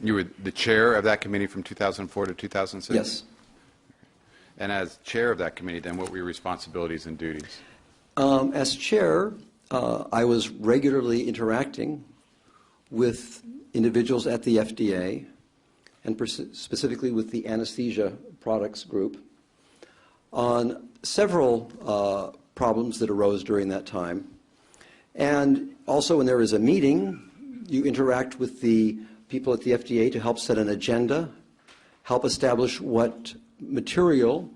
You were the chair of that committee from 2004 to 2006? Yes. And as chair of that committee, then what were your responsibilities and duties? As chair, I was regularly interacting with individuals at the FDA, and specifically with the anesthesia products group, on several problems that arose during that time. And also when there is a meeting, you interact with the people at the FDA to help set an agenda, help establish what material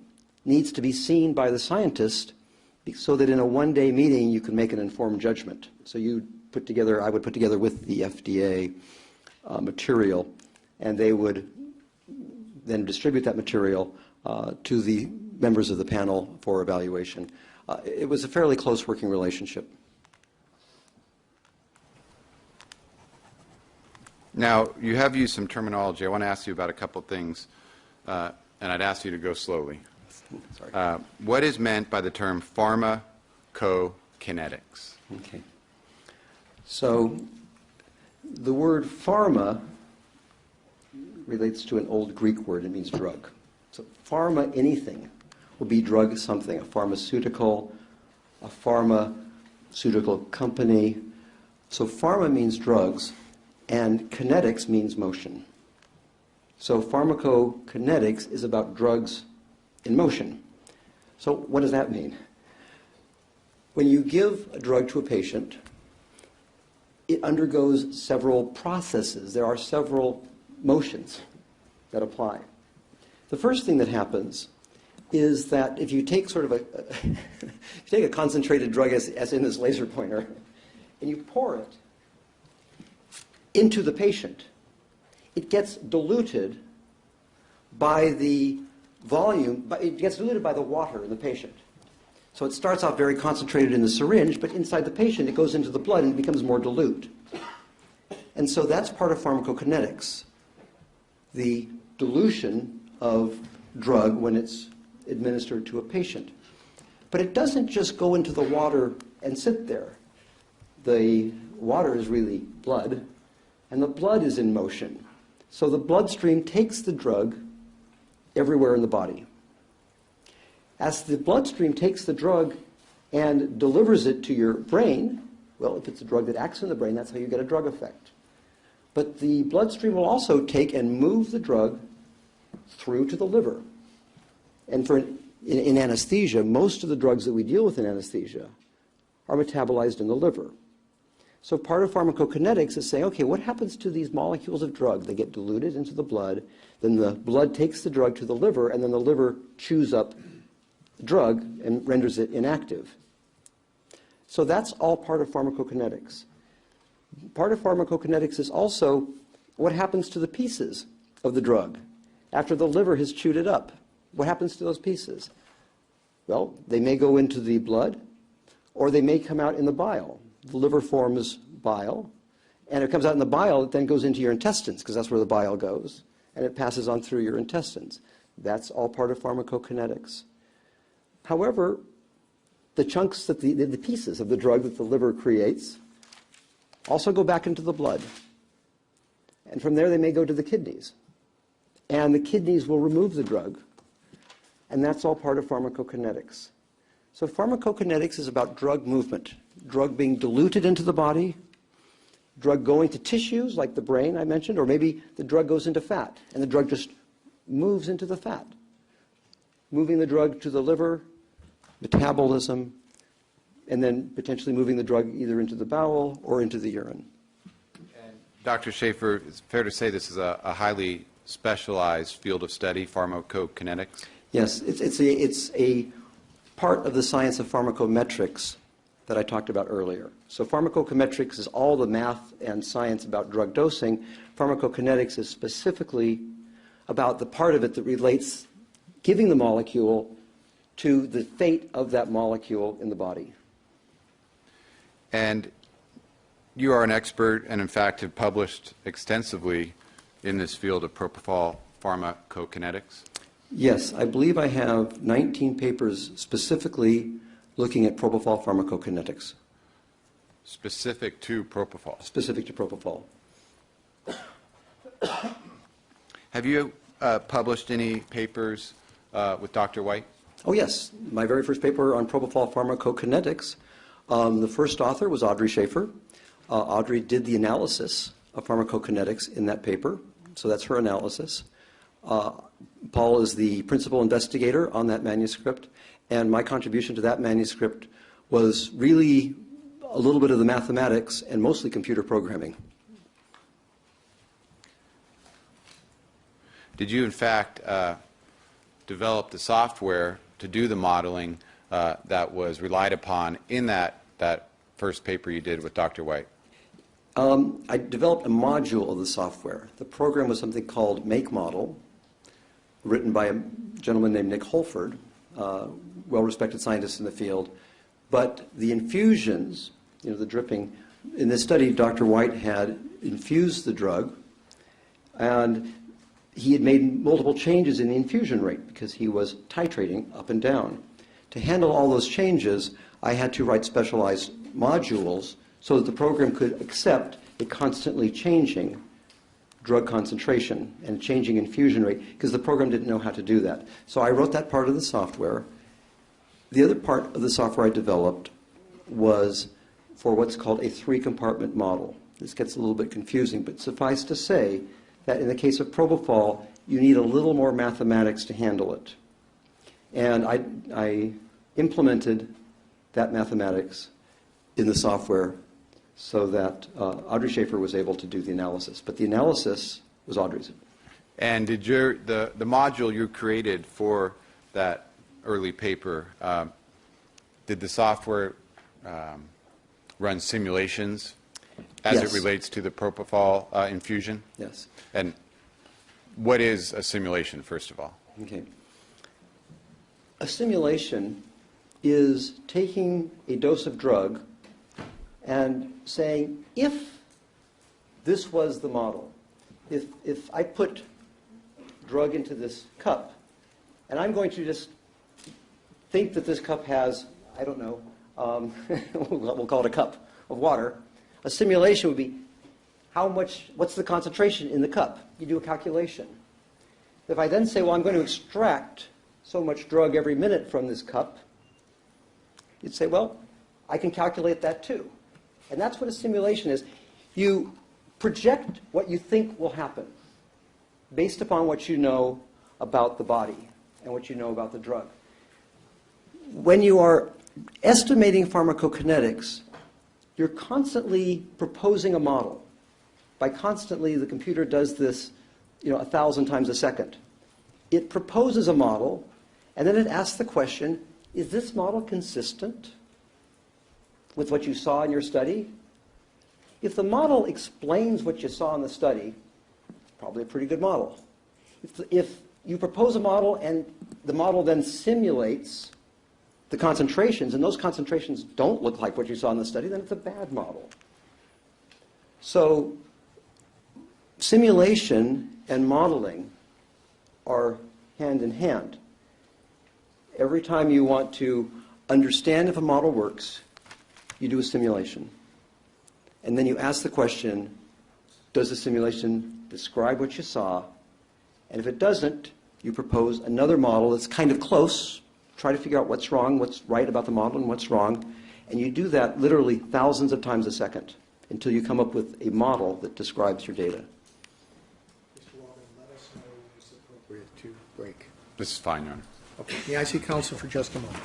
needs to be seen by the scientist so that in a one-day meeting you can make an informed judgment. So you put together, I would put together with the FDA material, and they would then distribute that material to the members of the panel for evaluation. It was a fairly close working relationship. Now, you have used some terminology. I want to ask you about a couple of things, and I'd ask you to go slowly. Sorry. What is meant by the term pharmacokinetics? Okay. So the word pharma relates to an old Greek word. It means drug. So pharma anything will be drug something, a pharmaceutical company. So pharma means drugs, and kinetics means motion. So pharmacokinetics is about drugs in motion. So what does that mean? When you give a drug to a patient, it undergoes several processes. There are several motions that apply. The first thing that happens is that if you take sort of if you take a concentrated drug as in this laser pointer, and you pour it into the patient, it gets diluted by the volume, it gets diluted by the water in the patient. So it starts off very concentrated in the syringe, but inside the patient it goes into the blood and it becomes more dilute. And so that's part of pharmacokinetics, the dilution of drug when it's administered to a patient. But it doesn't just go into the water and sit there. The water is really blood, and the blood is in motion. So the bloodstream takes the drug everywhere in the body. As the bloodstream takes the drug and delivers it to your brain, well, if it's a drug that acts in the brain, that's how you get a drug effect. But the bloodstream will also take and move the drug through to the liver. And in anesthesia, most of the drugs that we deal with in anesthesia are metabolized in the liver. So part of pharmacokinetics is saying, okay, what happens to these molecules of drug? They get diluted into the blood, then the blood takes the drug to the liver, and then the liver chews up the drug and renders it inactive. So that's all part of pharmacokinetics. Part of pharmacokinetics is also what happens to the pieces of the drug after the liver has chewed it up. What happens to those pieces? Well, they may go into the blood, or they may come out in the bile. The liver forms bile, and it comes out in the bile, it then goes into your intestines, because that's where the bile goes, and it passes on through your intestines. That's all part of pharmacokinetics. However, the chunks, that the pieces of the drug that the liver creates also go back into the blood. And from there they may go to the kidneys. And the kidneys will remove the drug. And that's all part of pharmacokinetics. So pharmacokinetics is about drug movement, drug being diluted into the body, drug going to tissues like the brain I mentioned, or maybe the drug goes into fat, and the drug just moves into the fat. Moving the drug to the liver, metabolism, and then potentially moving the drug either into the bowel or into the urine. And Dr. Shafer, it's fair to say this is a highly specialized field of study, pharmacokinetics? Yes, it's a part of the science of pharmacometrics that I talked about earlier. So pharmacometrics is all the math and science about drug dosing. Pharmacokinetics is specifically about the part of it that relates giving the molecule to the fate of that molecule in the body. And you are an expert and, in fact, have published extensively in this field of propofol pharmacokinetics? Yes, I believe I have 19 papers specifically looking at propofol pharmacokinetics. Specific to propofol? Specific to propofol. Have you published any papers with Dr. White? Oh, yes. My very first paper on propofol pharmacokinetics, the first author was Audrey Shafer. Audrey did the analysis of pharmacokinetics in that paper, so that's her analysis. Paul is the principal investigator on that manuscript, and my contribution to that manuscript was really a little bit of the mathematics and mostly computer programming. Did you, in fact, develop the software to do the modeling that was relied upon in that first paper you did with Dr. White? I developed a module of the software. The program was something called Make Model, written by a gentleman named Nick Holford, well-respected scientist in the field. But the infusions, the dripping, in this study, Dr. White had infused the drug, and he had made multiple changes in the infusion rate because he was titrating up and down. To handle all those changes, I had to write specialized modules so that the program could accept a constantly changing drug concentration and changing infusion rate, because the program didn't know how to do that. So I wrote that part of the software. The other part of the software I developed was for what's called a 3-compartment model. This gets a little bit confusing, but suffice to say that in the case of propofol, you need a little more mathematics to handle it. And I implemented that mathematics in the software so that Audrey Shafer was able to do the analysis. But the analysis was Audrey's. And did the module you created for that early paper, did the software run simulations as Yes. it relates to the propofol infusion? Yes. And what is a simulation, first of all? Okay. A simulation is taking a dose of drug and saying, if this was the model, if I put drug into this cup, and I'm going to just think that this cup has, I don't know, we'll call it a cup of water, a simulation would be what's the concentration in the cup? You do a calculation. If I then say, well, I'm going to extract so much drug every minute from this cup, you'd say, well, I can calculate that too. And that's what a simulation is. You project what you think will happen based upon what you know about the body and what you know about the drug. When you are estimating pharmacokinetics, you're constantly proposing a model. By constantly, the computer does this 1,000 times a second. It proposes a model, and then it asks the question, is this model consistent with what you saw in your study? If the model explains what you saw in the study, it's probably a pretty good model. If you propose a model and the model then simulates the concentrations, and those concentrations don't look like what you saw in the study, then it's a bad model. So simulation and modeling are hand in hand. Every time you want to understand if a model works, you do a simulation. And then you ask the question, does the simulation describe what you saw? And if it doesn't, you propose another model that's kind of close. Try to figure out what's wrong, what's right about the model, and what's wrong. And you do that literally thousands of times a second until you come up with a model that describes your data. Mr. Walden, let us know when it's appropriate to break. This is fine, Your Honor. Okay. May I see counsel for just a moment?